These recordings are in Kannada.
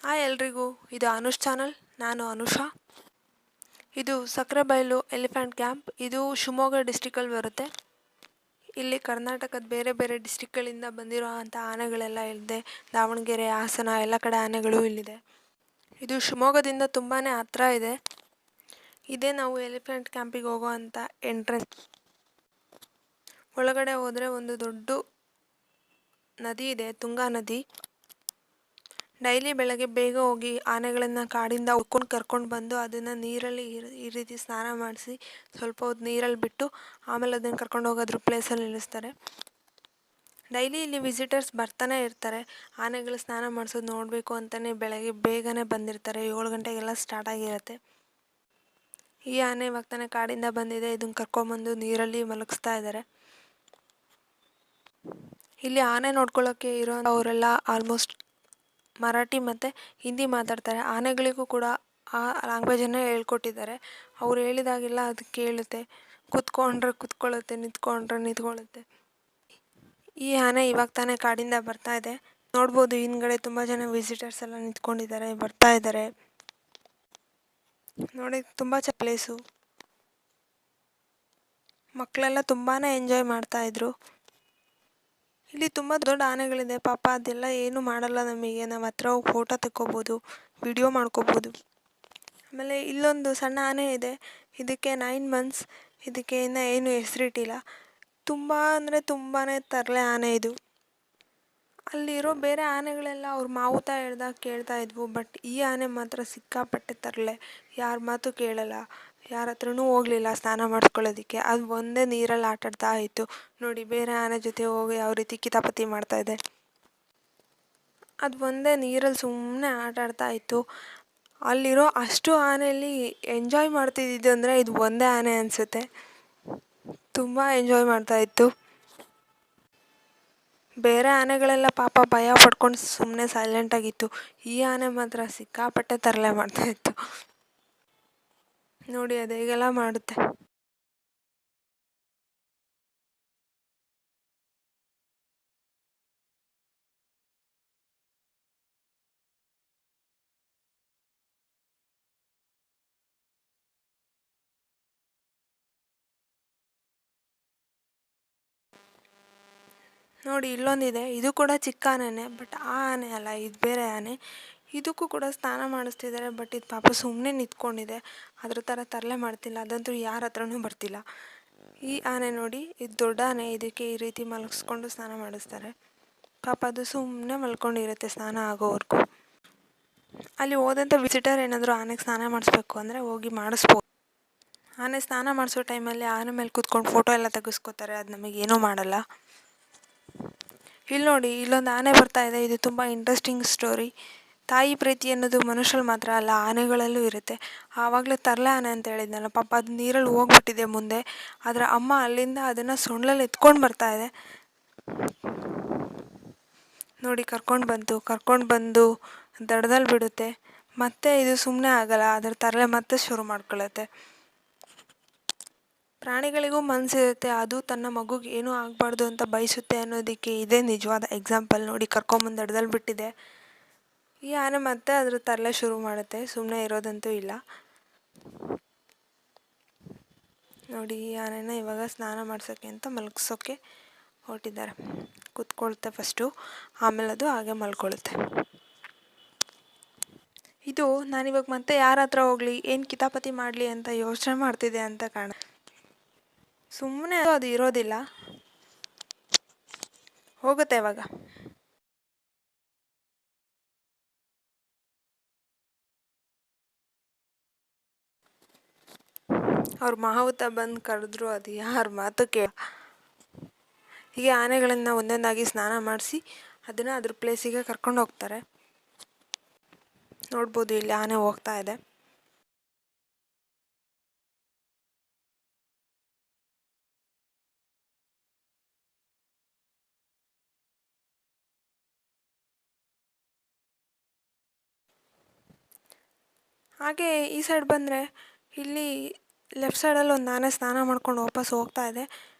ಹಾಯ್ ಎಲ್ರಿಗೂ, ಇದು ಅನುಷ್ ಚಾನಲ್. ನಾನು ಅನುಷಾ. ಇದು ಸಕ್ರೆಬೈಲು ಎಲಿಫೆಂಟ್ ಕ್ಯಾಂಪ್. ಇದು ಶಿವಮೊಗ್ಗ ಡಿಸ್ಟಿಕಲ್ಲಿ ಬರುತ್ತೆ. ಇಲ್ಲಿ ಕರ್ನಾಟಕದ ಬೇರೆ ಬೇರೆ ಡಿಸ್ಟಿಕ್ಗಳಿಂದ ಬಂದಿರೋ ಅಂಥ ಆನೆಗಳೆಲ್ಲ ಇಲ್ಲಿದೆ. ದಾವಣಗೆರೆ, ಹಾಸನ ಎಲ್ಲ ಕಡೆ ಆನೆಗಳು ಇಲ್ಲಿದೆ. ಇದು ಶಿವಮೊಗ್ಗದಿಂದ ತುಂಬಾ ಹತ್ರ ಇದೆ. ಇದೇ ನಾವು ಎಲಿಫೆಂಟ್ ಕ್ಯಾಂಪಿಗೆ ಹೋಗೋ ಅಂಥ ಎಂಟ್ರೆನ್ಸ್. ಒಳಗಡೆ ಹೋದರೆ ಒಂದು ದೊಡ್ಡ ನದಿ ಇದೆ, ತುಂಗಾ ನದಿ. ಡೈಲಿ ಬೆಳಗ್ಗೆ ಬೇಗ ಹೋಗಿ ಆನೆಗಳನ್ನು ಕಾಡಿಂದ ಕರ್ಕೊಂಡು ಬಂದು ಅದನ್ನು ನೀರಲ್ಲಿ ಈ ರೀತಿ ಸ್ನಾನ ಮಾಡಿಸಿ ಸ್ವಲ್ಪ ಹೊತ್ತು ನೀರಲ್ಲಿ ಬಿಟ್ಟು ಆಮೇಲೆ ಅದನ್ನು ಕರ್ಕೊಂಡು ಹೋಗೋದ್ರ ಪ್ಲೇಸಲ್ಲಿ ನಿಲ್ಲಿಸ್ತಾರೆ. ಡೈಲಿ ಇಲ್ಲಿ ವಿಸಿಟರ್ಸ್ ಬರ್ತಾನೆ ಇರ್ತಾರೆ. ಆನೆಗಳು ಸ್ನಾನ ಮಾಡಿಸೋದು ನೋಡಬೇಕು ಅಂತಲೇ ಬೆಳಗ್ಗೆ ಬೇಗನೆ ಬಂದಿರ್ತಾರೆ. 7 ಗಂಟೆಗೆಲ್ಲ ಸ್ಟಾರ್ಟ್ ಆಗಿರುತ್ತೆ. ಈ ಆನೆ ಇವಾಗ ತಾನೇ ಕಾಡಿಂದ ಬಂದಿದೆ. ಇದನ್ನು ಕರ್ಕೊಂಬಂದು ನೀರಲ್ಲಿ ಮಲಗಿಸ್ತಾ ಇದ್ದಾರೆ. ಇಲ್ಲಿ ಆನೆ ನೋಡ್ಕೊಳ್ಳೋಕ್ಕೆ ಇರೋ ಅವರೆಲ್ಲ ಆಲ್ಮೋಸ್ಟ್ ಮರಾಠಿ ಮತ್ತು ಹಿಂದಿ ಮಾತಾಡ್ತಾರೆ. ಆನೆಗಳಿಗೂ ಕೂಡ ಆ ಲ್ಯಾಂಗ್ವೇಜನ್ನೇ ಹೇಳ್ಕೊಟ್ಟಿದ್ದಾರೆ. ಅವ್ರು ಹೇಳಿದಾಗೆಲ್ಲ ಅದು ಕೇಳುತ್ತೆ. ಕುತ್ಕೊಂಡ್ರೆ ಕುತ್ಕೊಳ್ಳುತ್ತೆ, ನಿಂತ್ಕೊಂಡ್ರೆ ನಿಂತ್ಕೊಳ್ಳುತ್ತೆ. ಈ ಆನೆ ಇವಾಗ ತಾನೇ ಕಾಡಿಂದ ಬರ್ತಾ ಇದೆ. ನೋಡ್ಬೋದು ಹಿಂದ್ಗಡೆ ತುಂಬ ಜನ ವಿಸಿಟರ್ಸ್ ಎಲ್ಲ ನಿಂತ್ಕೊಂಡಿದ್ದಾರೆ, ಬರ್ತಾ ಇದ್ದಾರೆ. ನೋಡಿ ತುಂಬ ಪ್ಲೇಸು. ಮಕ್ಕಳೆಲ್ಲ ತುಂಬಾ ಎಂಜಾಯ್ ಮಾಡ್ತಾಯಿದ್ರು. ಇಲ್ಲಿ ತುಂಬ ದೊಡ್ಡ ಆನೆಗಳಿದೆ. ಪಾಪ ಅದೆಲ್ಲ ಏನೂ ಮಾಡಲ್ಲ ನಮಗೆ. ನಾವು ಹತ್ರ ಹೋಗಿ ಫೋಟೋ ತೆಕ್ಕೋಬೋದು, ವಿಡಿಯೋ ಮಾಡ್ಕೋಬೋದು. ಆಮೇಲೆ ಇಲ್ಲೊಂದು ಸಣ್ಣ ಆನೆ ಇದೆ. ಇದಕ್ಕೆ 9 ಮಂತ್ಸ್. ಇದಕ್ಕೆ ಇನ್ನೂ ಏನು ಹೆಸರಿಟ್ಟಿಲ್ಲ. ತುಂಬ ಅಂದರೆ ತುಂಬಾ ತರಲೆ ಆನೆ ಇದು. ಅಲ್ಲಿರೋ ಬೇರೆ ಆನೆಗಳೆಲ್ಲ ಅವ್ರ ಮಾವುತ ಹೇಳ್ದಾಗ ಕೇಳ್ತಾ ಇದ್ವು. ಬಟ್ ಈ ಆನೆ ಮಾತ್ರ ಸಿಕ್ಕಾಪಟ್ಟೆ ತರಲೆ. ಯಾರ ಮಾತು ಕೇಳಲ್ಲ, ಯಾರ ಹತ್ರನೂ ಹೋಗಲಿಲ್ಲ ಸ್ನಾನ ಮಾಡಿಸ್ಕೊಳ್ಳೋದಕ್ಕೆ. ಅದು ಒಂದೇ ನೀರಲ್ಲಿ ಆಟಾಡ್ತಾ ಇತ್ತು. ನೋಡಿ ಬೇರೆ ಆನೆ ಜೊತೆ ಹೋಗಿ ಯಾವ ರೀತಿ ಕಿತಾಪತಿ ಮಾಡ್ತಾಯಿದೆ. ಅದು ಒಂದೇ ನೀರಲ್ಲಿ ಸುಮ್ಮನೆ ಆಟಾಡ್ತಾ ಇತ್ತು. ಅಲ್ಲಿರೋ ಅಷ್ಟು ಆನೆಯಲ್ಲಿ ಎಂಜಾಯ್ ಮಾಡ್ತಿದ್ದಿದ್ದು ಅಂದರೆ ಇದು ಒಂದೇ ಆನೆ ಅನಿಸುತ್ತೆ. ತುಂಬ ಎಂಜಾಯ್ ಮಾಡ್ತಾಯಿತ್ತು. ಬೇರೆ ಆನೆಗಳೆಲ್ಲ ಪಾಪ ಭಯ ಪಡ್ಕೊಂಡು ಸುಮ್ಮನೆ ಸೈಲೆಂಟಾಗಿತ್ತು. ಈ ಆನೆ ಮಾತ್ರ ಸಿಕ್ಕಾಪಟ್ಟೆ ತರಲೆ ಮಾಡ್ತಾಯಿತ್ತು. ನೋಡಿ ಅದು ಹೇಗೆಲ್ಲ ಮಾಡುತ್ತೆ. ನೋಡಿ ಇಲ್ಲೊಂದಿದೆ. ಇದು ಕೂಡ ಚಿಕ್ಕ ಆನೆನೇ, ಬಟ್ ಆ ಆನೆ ಅಲ್ಲ, ಇದು ಬೇರೆ ಆನೆ. ಇದಕ್ಕೂ ಕೂಡ ಸ್ನಾನ ಮಾಡಿಸ್ತಿದ್ದಾರೆ. ಬಟ್ ಇದು ಪಾಪ ಸುಮ್ಮನೆ ನಿಂತ್ಕೊಂಡಿದೆ. ಅದ್ರ ಥರ ತರಲೆ ಮಾಡ್ತಿಲ್ಲ. ಅದಂತೂ ಯಾರ ಹತ್ರನೂ ಬರ್ತಿಲ್ಲ. ಈ ಆನೆ ನೋಡಿ, ಇದು ದೊಡ್ಡ ಆನೆ. ಇದಕ್ಕೆ ಈ ರೀತಿ ಮಲಗಿಸ್ಕೊಂಡು ಸ್ನಾನ ಮಾಡಿಸ್ತಾರೆ. ಪಾಪ ಅದು ಸುಮ್ಮನೆ ಮಲ್ಕೊಂಡಿರುತ್ತೆ ಸ್ನಾನ ಆಗೋವರೆಗೂ. ಅಲ್ಲಿ ಹೋದಂಥ ವಿಸಿಟರ್ ಏನಾದರೂ ಆನೆಗೆ ಸ್ನಾನ ಮಾಡಿಸ್ಬೇಕು ಅಂದರೆ ಹೋಗಿ ಮಾಡಿಸ್ಬೋದು. ಆನೆ ಸ್ನಾನ ಮಾಡಿಸೋ ಟೈಮಲ್ಲಿ ಆನೆ ಮೇಲೆ ಕೂತ್ಕೊಂಡು ಫೋಟೋ ಎಲ್ಲ ತೆಗೆಸ್ಕೋತಾರೆ. ಅದು ನಮಗೇನೂ ಮಾಡಲ್ಲ. ಇಲ್ಲಿ ನೋಡಿ, ಇಲ್ಲೊಂದು ಆನೆ ಬರ್ತಾ ಇದೆ. ಇದು ತುಂಬ ಇಂಟ್ರೆಸ್ಟಿಂಗ್ ಸ್ಟೋರಿ. ತಾಯಿ ಪ್ರೀತಿ ಅನ್ನೋದು ಮನುಷ್ಯರಲ್ಲಿ ಮಾತ್ರ ಅಲ್ಲ, ಆನೆಗಳಲ್ಲೂ ಇರುತ್ತೆ. ಆವಾಗಲೇ ತರಲೆ ಆನೆ ಅಂತ ಹೇಳಿದ್ನಲ್ಲ, ಪಾಪ ಅದು ನೀರಲ್ಲಿ ಹೋಗ್ಬಿಟ್ಟಿದೆ ಮುಂದೆ. ಅದರ ಅಮ್ಮ ಅಲ್ಲಿಂದ ಅದನ್ನು ಸೊಂಡ್ಲಲ್ಲಿ ಎತ್ಕೊಂಡು ಬರ್ತಾ ಇದೆ. ನೋಡಿ ಕರ್ಕೊಂಡು ಬಂದು ದಡದಲ್ಲಿ ಬಿಡುತ್ತೆ. ಮತ್ತೆ ಇದು ಸುಮ್ಮನೆ ಆಗಲ್ಲ, ಅದರ ತರಲೆ ಮತ್ತೆ ಶುರು ಮಾಡ್ಕೊಳ್ಳುತ್ತೆ. ಪ್ರಾಣಿಗಳಿಗೂ ಮನಸ್ಸಿರುತ್ತೆ. ಅದು ತನ್ನ ಮಗುಗೆ ಏನೂ ಆಗಬಾರ್ದು ಅಂತ ಬಯಸುತ್ತೆ ಅನ್ನೋದಕ್ಕೆ ಇದೇ ನಿಜವಾದ ಎಕ್ಸಾಂಪಲ್. ನೋಡಿ ಕರ್ಕೊಂಬಂದು ದಡದಲ್ಲಿ ಬಿಟ್ಟಿದೆ. ಈ ಆನೆ ಮತ್ತೆ ಅದ್ರ ತರಲೆ ಶುರು ಮಾಡುತ್ತೆ. ಸುಮ್ಮನೆ ಇರೋದಂತೂ ಇಲ್ಲ. ನೋಡಿ ಈ ಆನೆನ ಇವಾಗ ಸ್ನಾನ ಮಾಡ್ಸೋಕ್ಕೆ ಅಂತ ಮಲಗಿಸೋಕ್ಕೆ ಹೊರಟಿದ್ದಾರೆ. ಕೂತ್ಕೊಳುತ್ತೆ ಫಸ್ಟು, ಆಮೇಲೆ ಅದು ಹಾಗೆ ಮಲ್ಕೊಳ್ಳುತ್ತೆ. ಇದು ನಾನಿವಾಗ ಮತ್ತೆ ಯಾರ ಹತ್ರ ಹೋಗಲಿ, ಏನು ಕಿತಾಪತಿ ಮಾಡಲಿ ಅಂತ ಯೋಚನೆ ಮಾಡ್ತಿದೆ ಅಂತ ಕಾಣ. ಸುಮ್ಮನೆ ಅದು ಇರೋದಿಲ್ಲ, ಹೋಗುತ್ತೆ ಇವಾಗ. ಅವ್ರ ಮಾವುತ ಬಂದು ಕರೆದ್ರು, ಅದು ಯಾರ ಮಾತು ಕೇಳ. ಹೀಗೆ ಆನೆಗಳನ್ನು ಒಂದೊಂದಾಗಿ ಸ್ನಾನ ಮಾಡಿಸಿ ಅದನ್ನು ಅದ್ರ ಪ್ಲೇಸಿಗೆ ಕರ್ಕೊಂಡು ಹೋಗ್ತಾರೆ. ನೋಡ್ಬೋದು ಇಲ್ಲಿ ಆನೆ ಹೋಗ್ತಾ ಇದೆ. ಹಾಗೆ ಈ ಸೈಡ್ ಬಂದರೆ ಇಲ್ಲಿ ಲೆಫ್ಟ್ ಸೈಡಲ್ಲಿ ಒಂದು ಆನೆ ಸ್ನಾನ ಮಾಡ್ಕೊಂಡು ವಾಪಸ್ ಹೋಗ್ತಾ ಇದೆ.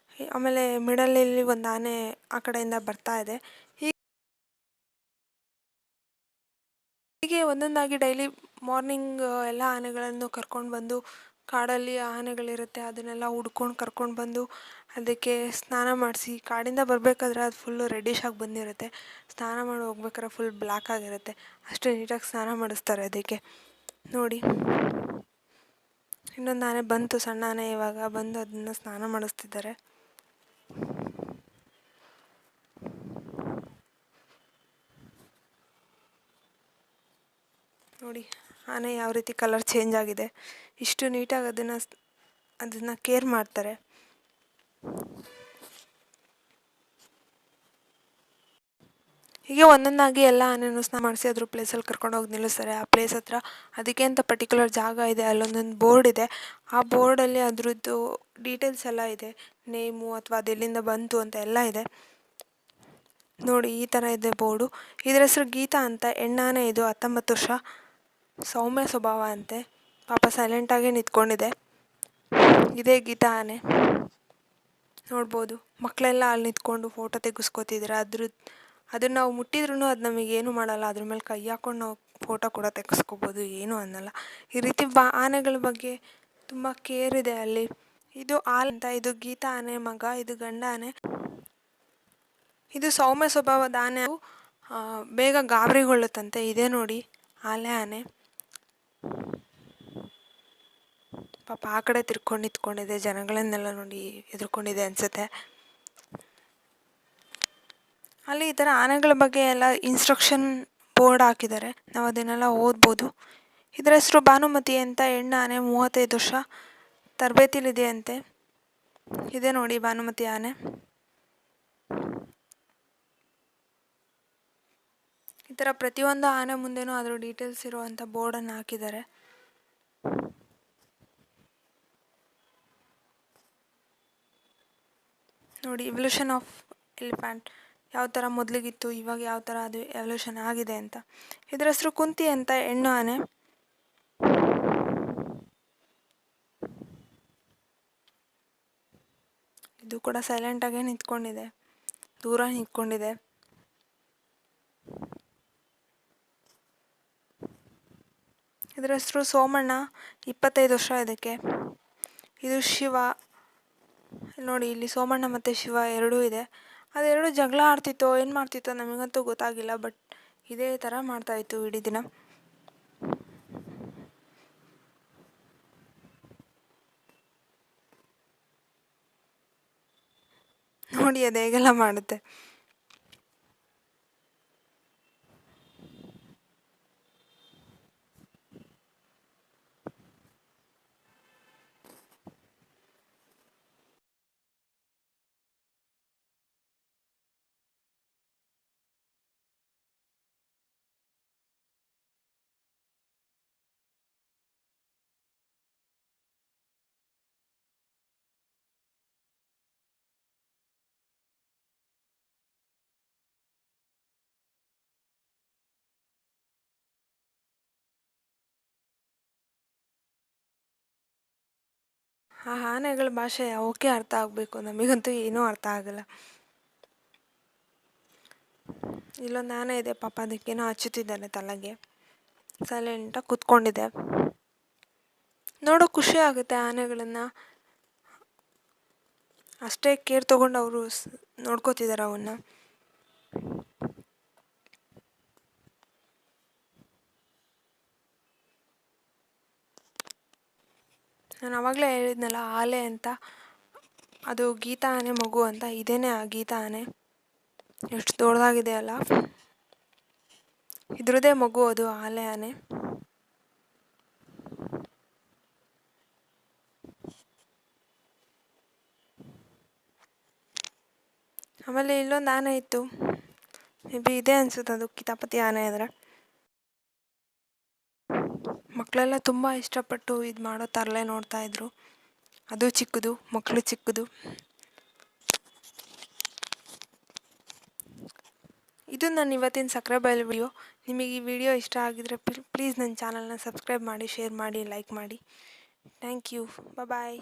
ಆಮೇಲೆ ಮಿಡಲಲ್ಲಿ ಒಂದು ಆನೆ ಆ ಕಡೆಯಿಂದ ಬರ್ತಾ ಇದೆ. ಹೀಗೆ ಒಂದೊಂದಾಗಿ ಡೈಲಿ ಮಾರ್ನಿಂಗ್ ಎಲ್ಲ ಆನೆಗಳನ್ನು ಕರ್ಕೊಂಡು ಬಂದು ಕಾಡಲ್ಲಿ ಆನೆಗಳಿರುತ್ತೆ ಅದನ್ನೆಲ್ಲ ಹುಡ್ಕೊಂಡು ಕರ್ಕೊಂಡು ಬಂದು ಅದಕ್ಕೆ ಸ್ನಾನ ಮಾಡಿಸಿ ಕಾಡಿಂದ ಬರಬೇಕಾದ್ರೆ ಅದು ಫುಲ್ಲು ರೆಡ್ಡಿಶ್ ಆಗಿ ಬಂದಿರುತ್ತೆ. ಸ್ನಾನ ಮಾಡಿ ಹೋಗ್ಬೇಕಾದ್ರೆ ಫುಲ್ ಬ್ಲ್ಯಾಕ್ ಆಗಿರುತ್ತೆ. ಅಷ್ಟು ನೀಟಾಗಿ ಸ್ನಾನ ಮಾಡಿಸ್ತಾರೆ ಅದಕ್ಕೆ. ನೋಡಿ, ಇನ್ನೊಂದು ಆನೆ ಬಂತು, ಸಣ್ಣ ಆನೆ ಇವಾಗ ಬಂದು ಅದನ್ನು ಸ್ನಾನ ಮಾಡಿಸ್ತಿದ್ದಾರೆ. ನೋಡಿ ಆನೆ ಯಾವ ರೀತಿ ಕಲರ್ ಚೇಂಜ್ ಆಗಿದೆ. ಇಷ್ಟು ನೀಟಾಗಿ ಅದನ್ನು ಕೇರ್ ಮಾಡ್ತಾರೆ. ಹೀಗೆ ಒಂದೊಂದಾಗಿ ಎಲ್ಲ ಆನೆನೂ ಸ್ನಾನ ಮಾಡಿಸಿ ಅದ್ರ ಪ್ಲೇಸಲ್ಲಿ ಕರ್ಕೊಂಡೋಗಿ ನಿಲ್ಲಿಸ್ತಾರೆ. ಆ ಪ್ಲೇಸ್ ಹತ್ರ ಅದಕ್ಕೆ ಅಂತ ಪರ್ಟಿಕ್ಯುಲರ್ ಜಾಗ ಇದೆ, ಅಲ್ಲೊಂದೊಂದು ಬೋರ್ಡ್ ಇದೆ. ಆ ಬೋರ್ಡಲ್ಲಿ ಅದ್ರದ್ದು ಡೀಟೇಲ್ಸ್ ಎಲ್ಲ ಇದೆ, ನೇಮು ಅಥವಾ ಅದೆಲ್ಲಿಂದ ಬಂತು ಅಂತ ಎಲ್ಲ ಇದೆ. ನೋಡಿ, ಈ ಥರ ಇದೆ ಬೋರ್ಡು. ಇದರ ಹೆಸರು ಗೀತಾ ಅಂತ. ಹೆಣ್ಣಾನೆ ಇದು, 19 ವರ್ಷ, ಸೌಮ್ಯ ಸ್ವಭಾವ ಅಂತೆ. ಪಾಪ ಸೈಲೆಂಟಾಗೇ ನಿಂತ್ಕೊಂಡಿದೆ. ಇದೇ ಗೀತಾ ಆನೆ. ನೋಡ್ಬೋದು, ಮಕ್ಕಳೆಲ್ಲ ಅಲ್ಲಿ ನಿಂತ್ಕೊಂಡು ಫೋಟೋ ತೆಗೆಸ್ಕೋತಿದ್ದಾರೆ. ಅದನ್ನು ನಾವು ಮುಟ್ಟಿದ್ರೂ ಅದು ನಮಗೇನು ಮಾಡಲ್ಲ. ಅದ್ರ ಮೇಲೆ ಕೈ ಹಾಕ್ಕೊಂಡು ನಾವು ಫೋಟೋ ಕೂಡ ತೆಗೆಸ್ಕೋಬೋದು, ಏನೂ ಅನ್ನಲ್ಲ. ಈ ರೀತಿ ಆನೆಗಳ ಬಗ್ಗೆ ತುಂಬ ಕೇರ್ ಇದೆ ಅಲ್ಲಿ. ಇದು ಅಂತ. ಇದು ಗೀತಾ ಆನೆ ಮಗ, ಇದು ಗಂಡ ಆನೆ. ಇದು ಸೌಮ್ಯ ಸ್ವಭಾವದ ಆನೆ, ಬೇಗ ಗಾಬರಿಗೊಳ್ಳುತ್ತಂತೆ. ಇದೇ ನೋಡಿ ಆಲೆ ಆನೆ. ಪಾಪ ಆ ಕಡೆ ತಿರ್ಕೊಂಡು ನಿಂತ್ಕೊಂಡಿದೆ, ಜನಗಳನ್ನೆಲ್ಲ ನೋಡಿ ಎದುರ್ಕೊಂಡಿದೆ ಅನಿಸುತ್ತೆ. ಅಲ್ಲಿ ಈ ಥರ ಆನೆಗಳ ಬಗ್ಗೆ ಎಲ್ಲ ಇನ್ಸ್ಟ್ರಕ್ಷನ್ ಬೋರ್ಡ್ ಹಾಕಿದ್ದಾರೆ, ನಾವು ಅದನ್ನೆಲ್ಲ ಓದ್ಬೋದು. ಇದರ ಹೆಸರು ಭಾನುಮತಿ ಅಂತ. ಹೆಣ್ಣು ಆನೆ, 35 ವರ್ಷ, ತರಬೇತಿಲಿದೆಯಂತೆ. ಇದೆ ನೋಡಿ ಭಾನುಮತಿ ಆನೆ. ಈ ಥರ ಪ್ರತಿಯೊಂದು ಆನೆ ಮುಂದೆನೂ ಅದರ ಡೀಟೇಲ್ಸ್ ಇರುವಂಥ ಬೋರ್ಡನ್ನು ಹಾಕಿದ್ದಾರೆ. ನೋಡಿ, ಇವಲ್ಯೂಷನ್ ಆಫ್ ಎಲಿಫೆಂಟ್ ಯಾವ ಥರ ಮೊದಲಿಗಿತ್ತು, ಇವಾಗ ಯಾವ ಥರ ಅದು ಎವಲ್ಯೂಷನ್ ಆಗಿದೆ ಅಂತ. ಇದರ ಹೆಸರು ಕುಂತಿ ಅಂತ. ಹೆಣ್ಣು ಆನೆ. ಇದು ಕೂಡ ಸೈಲೆಂಟಾಗೇ ನಿಂತ್ಕೊಂಡಿದೆ, ದೂರ ನಿಂತ್ಕೊಂಡಿದೆ. ಇದರ ಹೆಸರು ಸೋಮಣ್ಣ, 25 ವರ್ಷ ಇದಕ್ಕೆ. ಇದು ಶಿವ. ನೋಡಿ, ಇಲ್ಲಿ ಸೋಮಣ್ಣ ಮತ್ತು ಶಿವ ಎರಡೂ ಇದೆ. ಅದೆರಡು ಜಗಳ ಆಡ್ತಿತ್ತೋ ಏನು ಮಾಡ್ತಿತ್ತೋ ನಮಗಂತೂ ಗೊತ್ತಾಗಿಲ್ಲ. ಬಟ್ ಇದೇ ಥರ ಮಾಡ್ತಾಯಿತ್ತು ಇಡೀ ದಿನ. ನೋಡಿ ಅದು ಹೇಗೆಲ್ಲ ಮಾಡುತ್ತೆ. ಆ ಆನೆಗಳ ಭಾಷೆ ಅವಕ್ಕೆ ಅರ್ಥ ಆಗಬೇಕು, ನಮಗಂತೂ ಏನೂ ಅರ್ಥ ಆಗಲ್ಲ. ಇಲ್ಲೊಂದು ಆನೆ ಇದೆ, ಪಾಪ ಅದಕ್ಕೇನೋ ಹಚ್ಚುತ್ತಿದ್ದಾನೆ ತಲೆಗೆ. ಸೈಲೆಂಟಾಗಿ ಕೂತ್ಕೊಂಡಿದೆ. ನೋಡೋ ಖುಷಿ ಆಗುತ್ತೆ ಆನೆಗಳನ್ನು. ಅಷ್ಟೇ ಕೇರ್ ತೊಗೊಂಡು ಅವರು ನೋಡ್ಕೋತಿದ್ದಾರೆ ಅವನ್ನ. ನಾನು ಆವಾಗಲೇ ಹೇಳಿದ್ನಲ್ಲ ಆಲೆ ಅಂತ, ಅದು ಗೀತಾ ಆನೆ ಮಗು ಅಂತ. ಇದೇನೇ ಆ ಗೀತಾ ಆನೆ. ಎಷ್ಟು ದೊಡ್ಡದಾಗಿದೆ ಅಲ್ಲ. ಇದ್ರದ್ದೇ ಮಗು ಅದು ಆಲೆ ಆನೆ. ಆಮೇಲೆ ಇಲ್ಲೊಂದು ಆನೆ ಇತ್ತು, ಮೇ ಬಿ ಇದೆ ಅನ್ಸುತ್ತೆ, ಅದು ಕಿತಾಪತಿ ಆನೆ. ಆದರೆ ಮಕ್ಕಳೆಲ್ಲ ತುಂಬ ಇಷ್ಟಪಟ್ಟು ಇದು ಮಾಡೋ ತರಲೆ ನೋಡ್ತಾಯಿದ್ರು. ಅದು ಚಿಕ್ಕದು, ಮಕ್ಕಳು ಚಿಕ್ಕದು. ಇದು ನನ್ನ ಇವತ್ತಿನ ಸಕ್ರೆಬೈಲ್ ವಿಡಿಯೋ. ನಿಮಗೆ ಈ ವಿಡಿಯೋ ಇಷ್ಟ ಆಗಿದ್ರೆ ಪ್ಲೀಸ್ ನನ್ನ ಚಾನಲ್ನ ಸಬ್ಸ್ಕ್ರೈಬ್ ಮಾಡಿ, ಶೇರ್ ಮಾಡಿ, ಲೈಕ್ ಮಾಡಿ. Thank you. ಬಾಯ್.